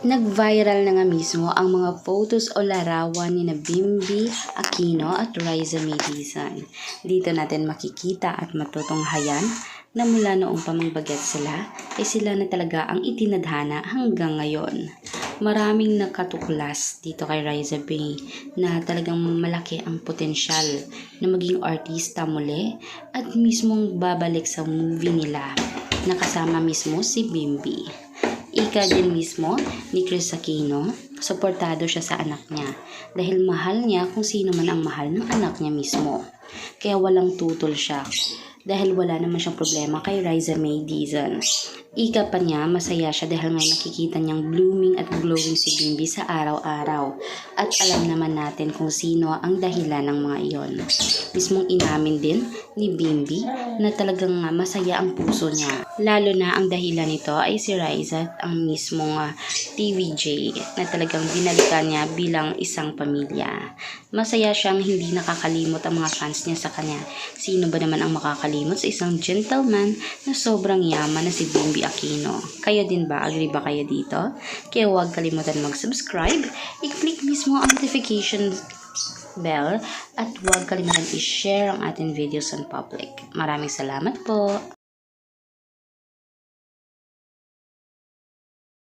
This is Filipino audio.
Nag-viral na nga mismo ang mga photos o larawan ni na Bimby Aquino at Riza May Dizon. Dito natin makikita at matutunghayan na mula noong pamangbagat sila ay sila na talaga ang itinadhana hanggang ngayon. Maraming nakatuklas dito kay Riza May na talagang malaki ang potensyal na maging artista muli at mismong babalik sa movie nila na kasama mismo si Bimby. Ika din mismo ni Kris Aquino, suportado siya sa anak niya dahil mahal niya kung sino man ang mahal ng anak niya mismo. Kaya walang tutol siya dahil wala naman siyang problema kay Riza May Dizon. Ika pa niya, masaya siya dahil ngayon nakikita niyang blooming at glowing si Bimby sa araw-araw. At alam naman natin kung sino ang dahilan ng mga iyon. Mismong inamin din ni Bimby na talagang masaya ang puso niya. Lalo na ang dahilan nito ay si Riza at ang mismong TVJ na talagang binalikan niya bilang isang pamilya. Masaya siyang hindi nakakalimot ang mga fans niya sa kanya. Sino ba naman ang makakalimot sa isang gentleman na sobrang yaman na si Bimby Aquino? Kayo din ba? Agree ba kayo dito? Kaya huwag kalimutan mag-subscribe, i-click mismo ang notification bell at huwag kalimutan i-share ang ating videos on public. Maraming salamat po!